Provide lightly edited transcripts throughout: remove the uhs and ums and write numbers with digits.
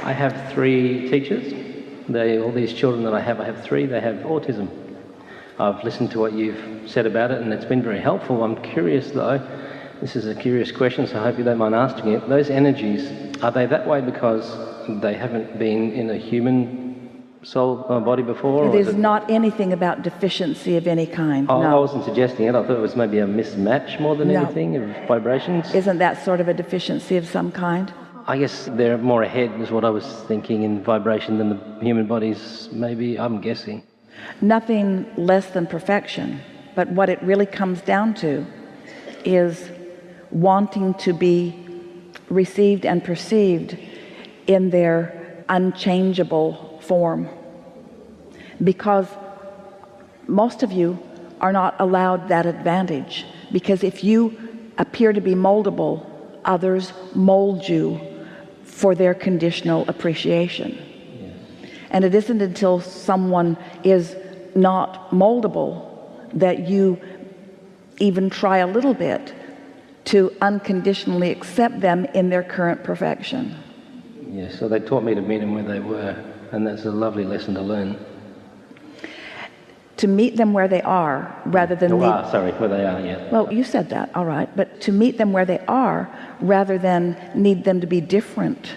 I have 3 teachers. All these children that I have 3, they have autism. I've listened to what you've said about it and it's been very helpful. I'm curious though, this is a curious question, so I hope you don't mind asking it. Those energies, are they that way because they haven't been in a human soul body before? It is not anything about deficiency of any kind. Oh, no. I wasn't suggesting it. I thought it was maybe a mismatch more than anything of vibrations. Isn't that sort of a deficiency of some kind? I guess they're more ahead is what I was thinking in vibration than the human bodies, maybe, I'm guessing. Nothing less than perfection, but what it really comes down to is wanting to be received and perceived in their unchangeable form, because most of you are not allowed that advantage, because if you appear to be moldable, others mold you for their conditional appreciation. Yes. And it isn't until someone is not moldable that you even try a little bit to unconditionally accept them in their current perfection. Yes, so they taught me to meet them where they were, and that's a lovely lesson to learn. To meet them where they are rather than where they are, yeah. Well, you said that, all right, but to meet them where they are rather than need them to be different.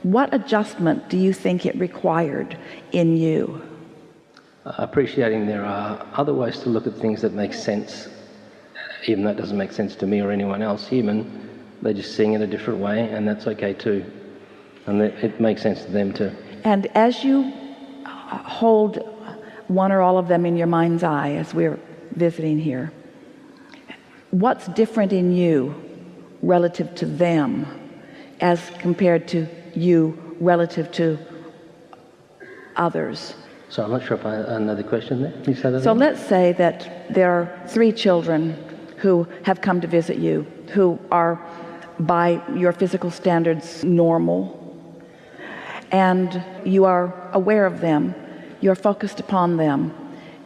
What adjustment do you think it required in you? Appreciating there are other ways to look at things that make sense, even though it doesn't make sense to me or anyone else human. They're just seeing it a different way, and that's okay too. And it makes sense to them too. And as you hold one or all of them in your mind's eye as we're visiting here, what's different in you relative to them as compared to you relative to others? So I'm not sure if I know the question there. Can you say that So again? let's say that there are 3 children who have come to visit you, who are by your physical standards normal, and you are aware of them, you're focused upon them,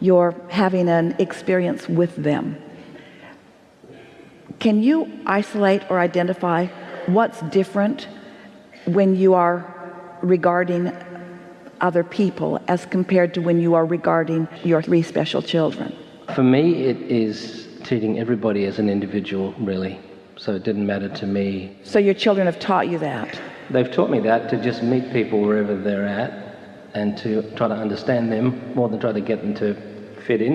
you're having an experience with them. Can you isolate or identify what's different when you are regarding other people as compared to when you are regarding your 3 special children? For me, it is treating everybody as an individual, really. So it didn't matter to me. So your children have taught you that? They've taught me that, to just meet people wherever they're at and to try to understand them more than try to get them to fit in.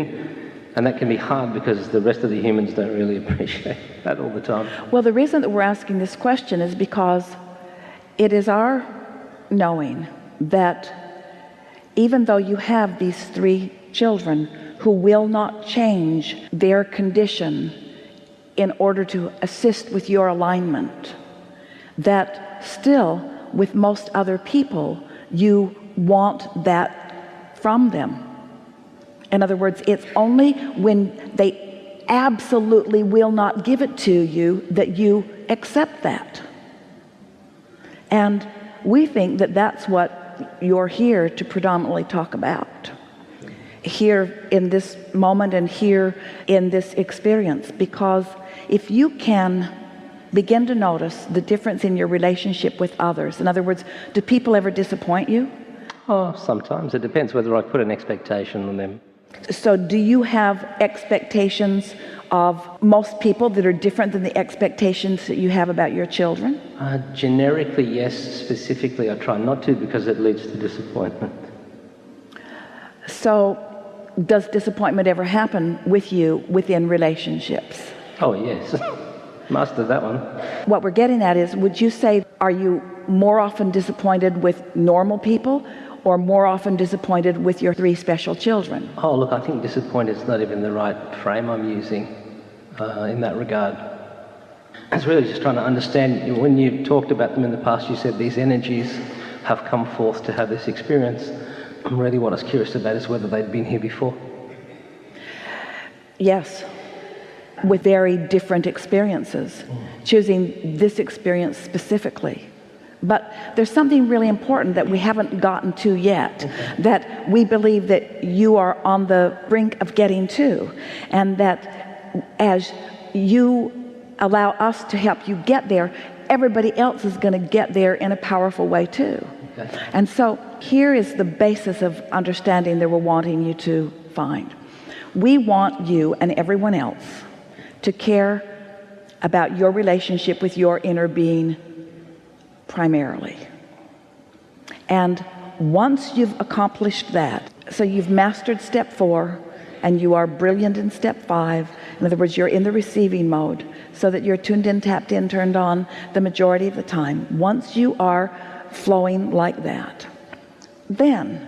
And that can be hard because the rest of the humans don't really appreciate that all the time. Well, the reason that we're asking this question is because it is our knowing that even though you have these 3 children who will not change their condition in order to assist with your alignment, that still with most other people you want that from them. In other words, it's only when they absolutely will not give it to you that you accept that. And we think that that's what you're here to predominantly talk about here in this moment and here in this experience, because if you can begin to notice the difference in your relationship with others. In other words, do people ever disappoint you? Oh, sometimes. It depends whether I put an expectation on them. So do you have expectations of most people that are different than the expectations that you have about your children? Generically, yes. Specifically, I try not to because it leads to disappointment. So does disappointment ever happen with you within relationships? Oh, yes. Mastered that one. What we're getting at is, would you say, are you more often disappointed with normal people or more often disappointed with your 3 special children? Oh, look, I think disappointed is not even the right frame I'm using in that regard. It's really just trying to understand. When you talked about them in the past, you said these energies have come forth to have this experience. Really what I was curious about is whether they'd been here before. Yes, with very different experiences, choosing this experience specifically. But there's something really important that we haven't gotten to yet, that we believe that you are on the brink of getting to, and that as you allow us to help you get there, everybody else is going to get there in a powerful way too. Okay. And so here is the basis of understanding that we're wanting you to find. We want you and everyone else to care about your relationship with your inner being primarily. And once you've accomplished that, so you've mastered step 4 and you are brilliant in step 5, in other words, you're in the receiving mode so that you're tuned in, tapped in, turned on the majority of the time. Once you are flowing like that, then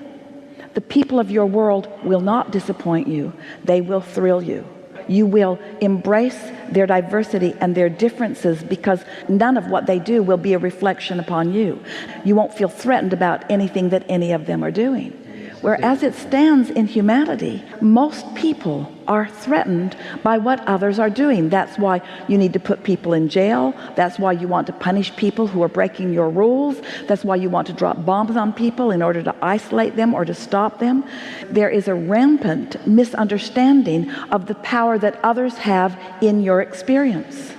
the people of your world will not disappoint you. They will thrill you. You will embrace their diversity and their differences, because none of what they do will be a reflection upon you. You won't feel threatened about anything that any of them are doing. Whereas it stands in humanity, most people are threatened by what others are doing. That's why you need to put people in jail. That's why you want to punish people who are breaking your rules. That's why you want to drop bombs on people in order to isolate them or to stop them. There is a rampant misunderstanding of the power that others have in your experience.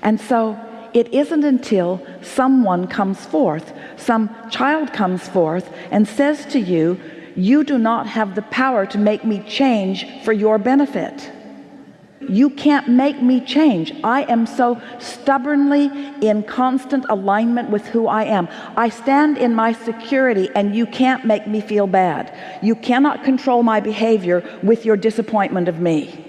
And so it isn't until someone comes forth, some child comes forth and says to you, you do not have the power to make me change for your benefit. You can't make me change. I am so stubbornly in constant alignment with who I am. I stand in my security, and you can't make me feel bad. You cannot control my behavior with your disappointment of me.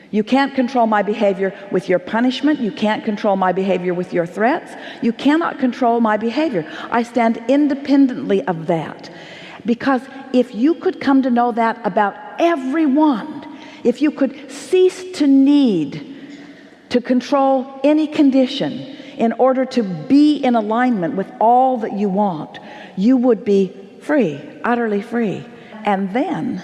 You can't control my behavior with your punishment. You can't control my behavior with your threats. You cannot control my behavior. I stand independently of that. Because if you could come to know that about everyone, if you could cease to need to control any condition in order to be in alignment with all that you want, you would be free, utterly free. And then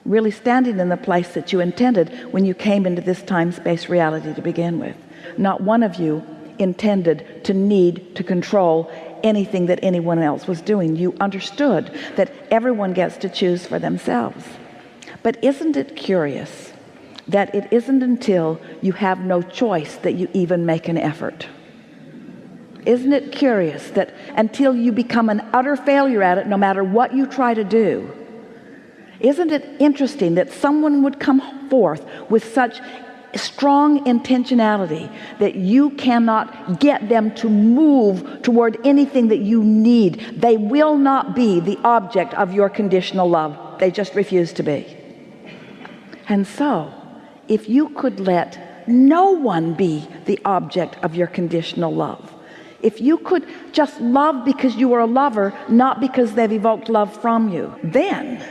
really standing in the place that you intended when you came into this time-space reality to begin with. Not one of you intended to need to control anything that anyone else was doing. You understood that everyone gets to choose for themselves. But isn't it curious that it isn't until you have no choice that you even make an effort? Isn't it curious that until you become an utter failure at it, no matter what you try to do, isn't it interesting that someone would come forth with such strong intentionality that you cannot get them to move toward anything that you need? They will not be the object of your conditional love. They just refuse to be. And so, if you could let no one be the object of your conditional love, if you could just love because you are a lover, not because they've evoked love from you, then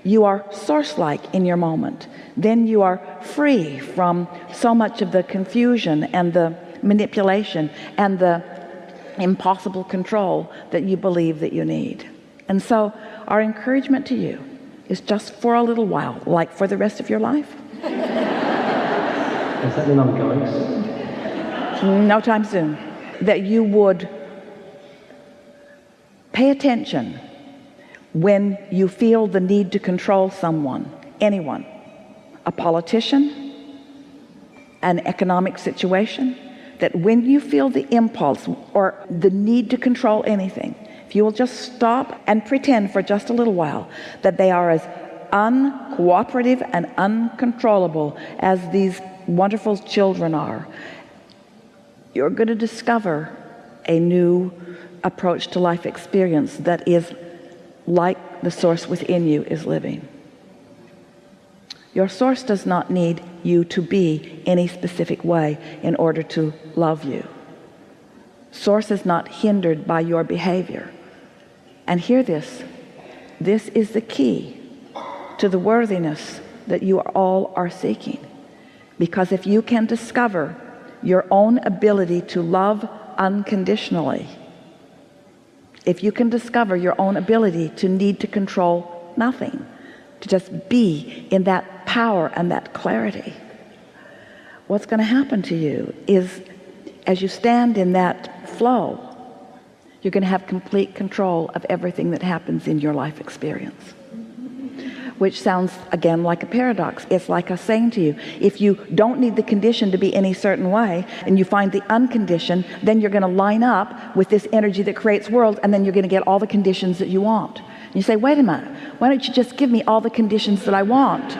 you are source-like in your moment. Then you are free from so much of the confusion and the manipulation and the impossible control that you believe that you need. And so our encouragement to you is just for a little while, like for the rest of your life. Does that mean I'm going soon? No time soon. That you would pay attention when you feel the need to control someone, anyone, a politician, an economic situation, that when you feel the impulse or the need to control anything, if you will just stop and pretend for just a little while that they are as uncooperative and uncontrollable as these wonderful children are, you're going to discover a new approach to life experience that is like the source within you is living. Your source does not need you to be any specific way in order to love you. Source is not hindered by your behavior. And hear this. This is the key to the worthiness that you all are seeking. Because if you can discover your own ability to love unconditionally, if you can discover your own ability to need to control nothing, to just be in that power and that clarity, what's going to happen to you is, as you stand in that flow, you're going to have complete control of everything that happens in your life experience. which sounds again like a paradox. It's like us saying to you, if you don't need the condition to be any certain way and you find the unconditioned, then you're going to line up with this energy that creates worlds, and then you're going to get all the conditions that you want. And you say, wait a minute, why don't you just give me all the conditions that I want?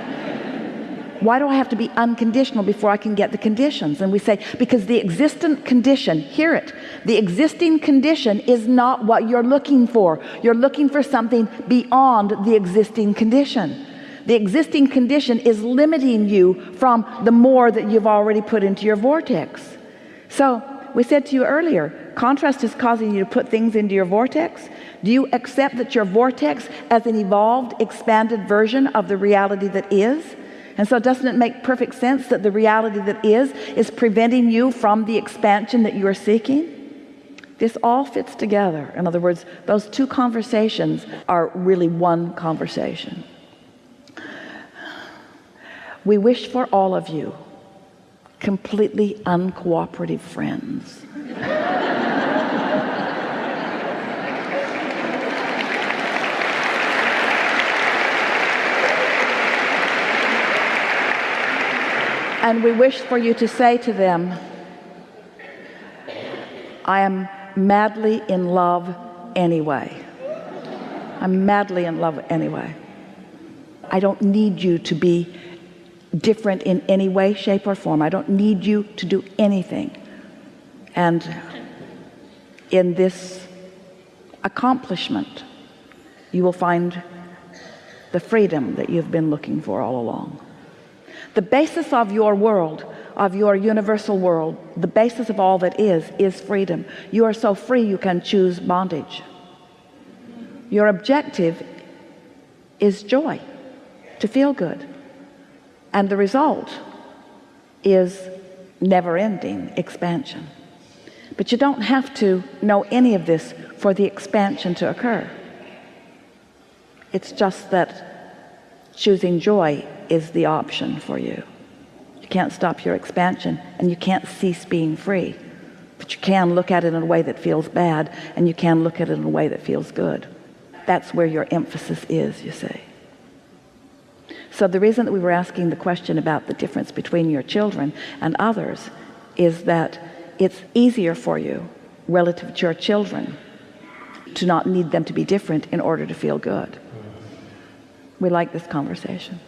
Why do I have to be unconditional before I can get the conditions? And we say, because the existent condition, hear it, the existing condition is not what you're looking for. You're looking for something beyond the existing condition. The existing condition is limiting you from the more that you've already put into your vortex. So we said to you earlier, contrast is causing you to put things into your vortex. Do you accept that your vortex as an evolved, expanded version of the reality that is? And so doesn't it make perfect sense that the reality that is preventing you from the expansion that you are seeking? This all fits together. In other words, those two conversations are really one conversation. We wish for all of you completely uncooperative friends. And we wish for you to say to them, I am madly in love anyway. I'm madly in love anyway. I don't need you to be different in any way, shape, or form. I don't need you to do anything. And in this accomplishment, you will find the freedom that you've been looking for all along. The basis of your world, of your universal world, the basis of all that is freedom. You are so free you can choose bondage. Your objective is joy, to feel good. And the result is never-ending expansion. But you don't have to know any of this for the expansion to occur. It's just that choosing joy is the option for you. You can't stop your expansion, and you can't cease being free, but you can look at it in a way that feels bad, and you can look at it in a way that feels good. That's where your emphasis is, you see. So the reason that we were asking the question about the difference between your children and others is that it's easier for you relative to your children to not need them to be different in order to feel good. We like this conversation.